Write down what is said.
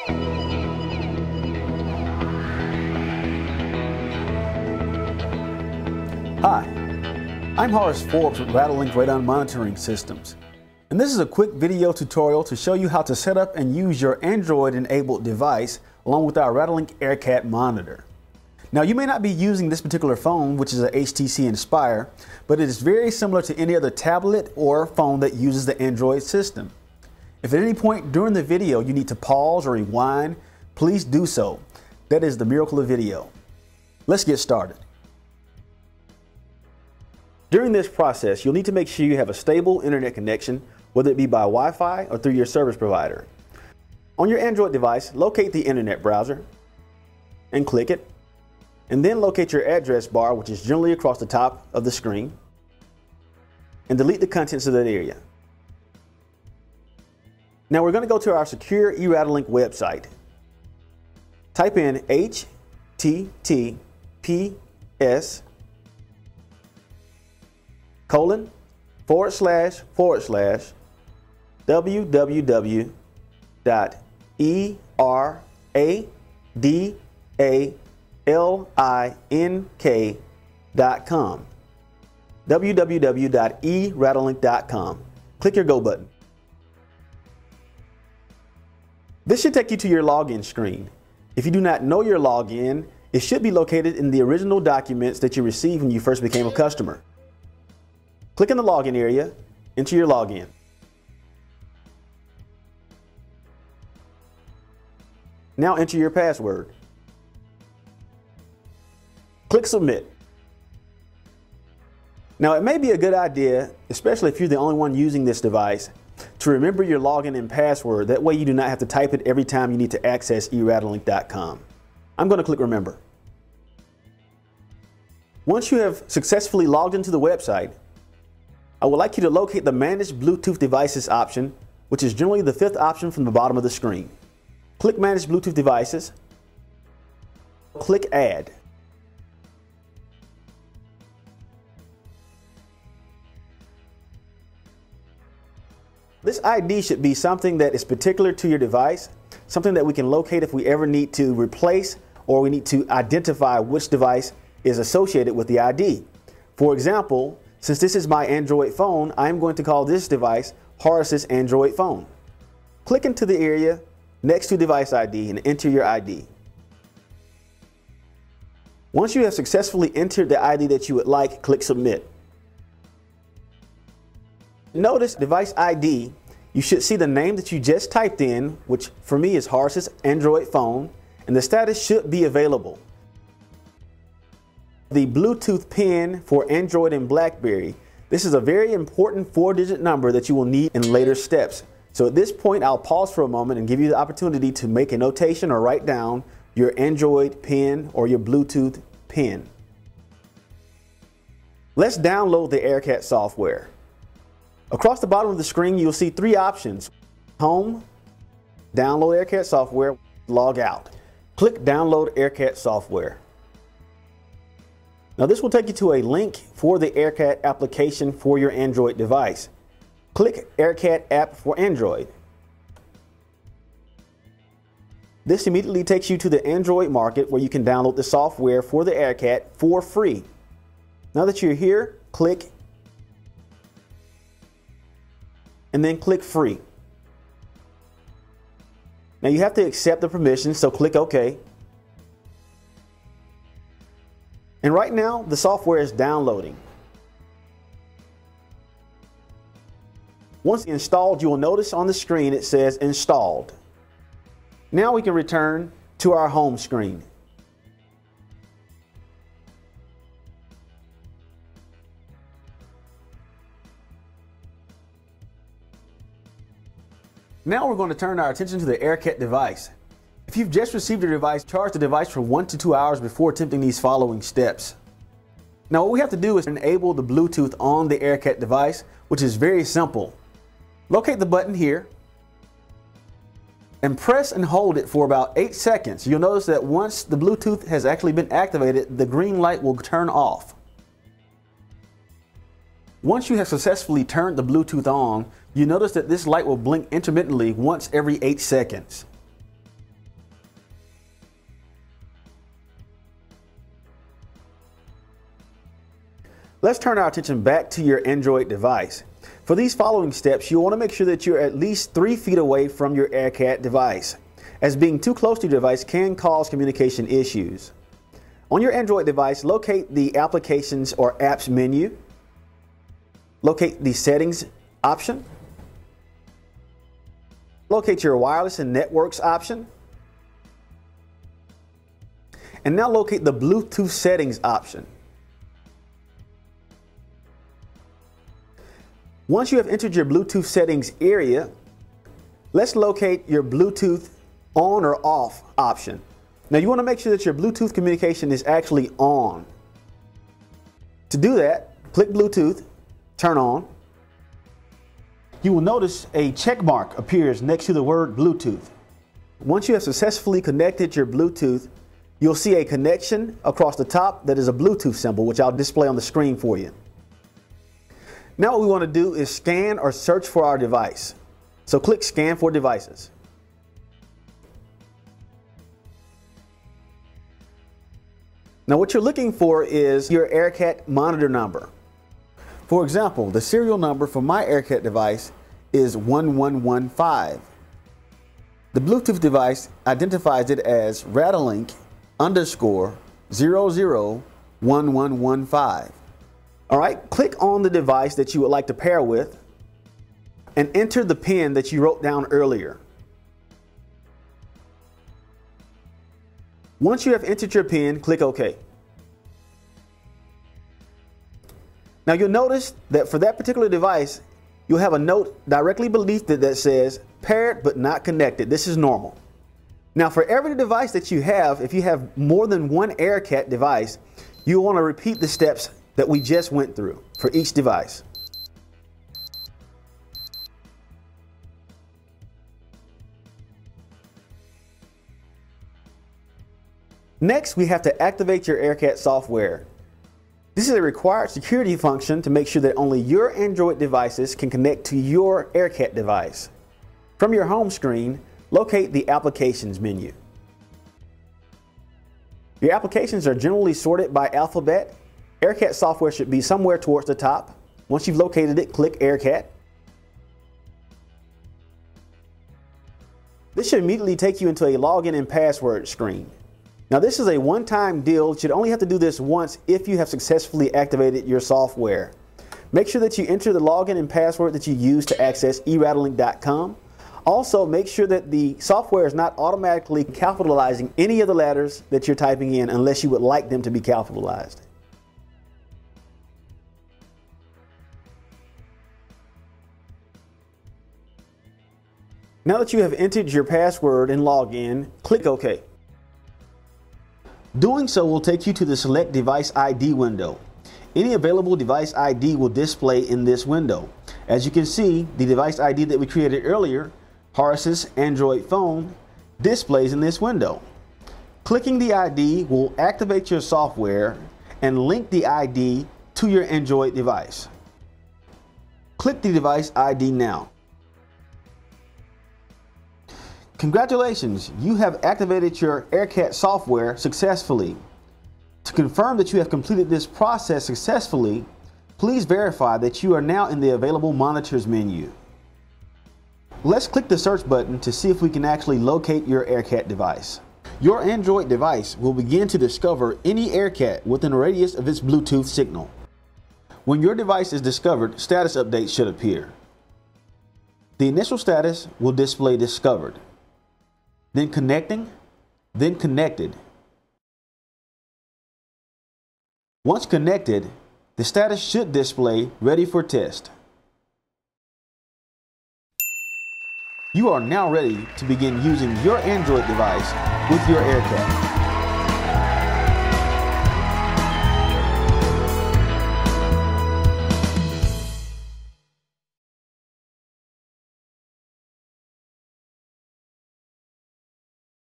Hi, I'm Horace Forbes with Radalink Radon Monitoring Systems, and this is a quick video tutorial to show you how to set up and use your Android-enabled device along with our Radalink AirCat monitor. Now, you may not be using this particular phone, which is a HTC Inspire, but it is very similar to any other tablet or phone that uses the Android system. If at any point during the video you need to pause or rewind, please do so. That is the miracle of video. Let's get started. During this process, you'll need to make sure you have a stable internet connection, whether it be by Wi-Fi or through your service provider. On your Android device, locate the internet browser and click it, and then locate your address bar, which is generally across the top of the screen, and delete the contents of that area. Now we're going to go to our secure eRadalink website. Type in https://www.eradalink.com. www.eradalink.com. Click your Go button. This should take you to your login screen. If you do not know your login, it should be located in the original documents that you received when you first became a customer. Click in the login area, enter your login. Now enter your password. Click Submit. Now it may be a good idea, especially if you're the only one using this device, to remember your login and password. That way you do not have to type it every time you need to access eradalink.com. I'm going to click Remember. Once you have successfully logged into the website, I would like you to locate the Manage Bluetooth Devices option, which is generally the fifth option from the bottom of the screen. Click Manage Bluetooth Devices. Click Add. This ID should be something that is particular to your device, something that we can locate if we ever need to replace or we need to identify which device is associated with the ID. For example, since this is my Android phone, I'm going to call this device Horace's Android phone. Click into the area next to device ID and enter your ID. Once you have successfully entered the ID that you would like, click Submit. Notice device ID, you should see the name that you just typed in, which for me is Horace's Android phone, and the status should be available. The Bluetooth pin for Android and BlackBerry. This is a very important 4-digit number that you will need in later steps. So at this point, I'll pause for a moment and give you the opportunity to make a notation or write down your Android pin or your Bluetooth pin. Let's download the AirCat software. Across the bottom of the screen, you'll see 3 options: Home, Download AirCat software, Log out. Click Download AirCat software. Now this will take you to a link for the AirCat application for your Android device. Click AirCat app for Android. This immediately takes you to the Android market where you can download the software for the AirCat for free. Now that you're here, click and then click Free. Now you have to accept the permissions, so click OK. And right now, the software is downloading. Once installed, you will notice on the screen it says Installed. Now we can return to our home screen. Now we're going to turn our attention to the AirCat device. If you've just received your device, charge the device for 1 to 2 hours before attempting these following steps. Now what we have to do is enable the Bluetooth on the AirCat device, which is very simple. Locate the button here and press and hold it for about 8 seconds. You'll notice that once the Bluetooth has actually been activated, the green light will turn off. Once you have successfully turned the Bluetooth on, you notice that this light will blink intermittently once every 8 seconds. Let's turn our attention back to your Android device. For these following steps, you want to make sure that you're at least 3 feet away from your AirCat device, as being too close to your device can cause communication issues. On your Android device, locate the Applications or Apps menu. Locate the Settings option. Locate your Wireless and Networks option. And now locate the Bluetooth Settings option. Once you have entered your Bluetooth settings area, let's locate your Bluetooth on or off option. Now you want to make sure that your Bluetooth communication is actually on. To do that, click Bluetooth, turn on. You will notice a check mark appears next to the word Bluetooth. Once you have successfully connected your Bluetooth, you'll see a connection across the top that is a Bluetooth symbol, which I'll display on the screen for you. Now what we want to do is scan or search for our device. So click Scan for Devices. Now what you're looking for is your AirCat monitor number. For example, the serial number for my AirCat device is 1115. The Bluetooth device identifies it as Radalink _ 001115. All right, click on the device that you would like to pair with and enter the PIN that you wrote down earlier. Once you have entered your PIN, click OK. Now you'll notice that for that particular device, you'll have a note directly beneath it that says paired but not connected. This is normal. Now for every device that you have, if you have more than one AirCat device, you'll want to repeat the steps that we just went through for each device. Next, we have to activate your AirCat software. This is a required security function to make sure that only your Android devices can connect to your AirCat device. From your home screen, locate the Applications menu. Your applications are generally sorted by alphabet. AirCat software should be somewhere towards the top. Once you've located it, click AirCat. This should immediately take you into a login and password screen. Now this is a one-time deal. You should only have to do this once if you have successfully activated your software. Make sure that you enter the login and password that you use to access eradalink.com. Also, make sure that the software is not automatically capitalizing any of the letters that you're typing in unless you would like them to be capitalized. Now that you have entered your password and login, click OK. Doing so will take you to the Select Device ID window. Any available device ID will display in this window. As you can see, the device ID that we created earlier, Horace's Android phone, displays in this window. Clicking the ID will activate your software and link the ID to your Android device. Click the device ID now. Congratulations, you have activated your AirCat software successfully. To confirm that you have completed this process successfully, please verify that you are now in the Available Monitors menu. Let's click the search button to see if we can actually locate your AirCat device. Your Android device will begin to discover any AirCat within a radius of its Bluetooth signal. When your device is discovered, status updates should appear. The initial status will display discovered, then connecting, then connected. Once connected, the status should display ready for test. You are now ready to begin using your Android device with your AirCat.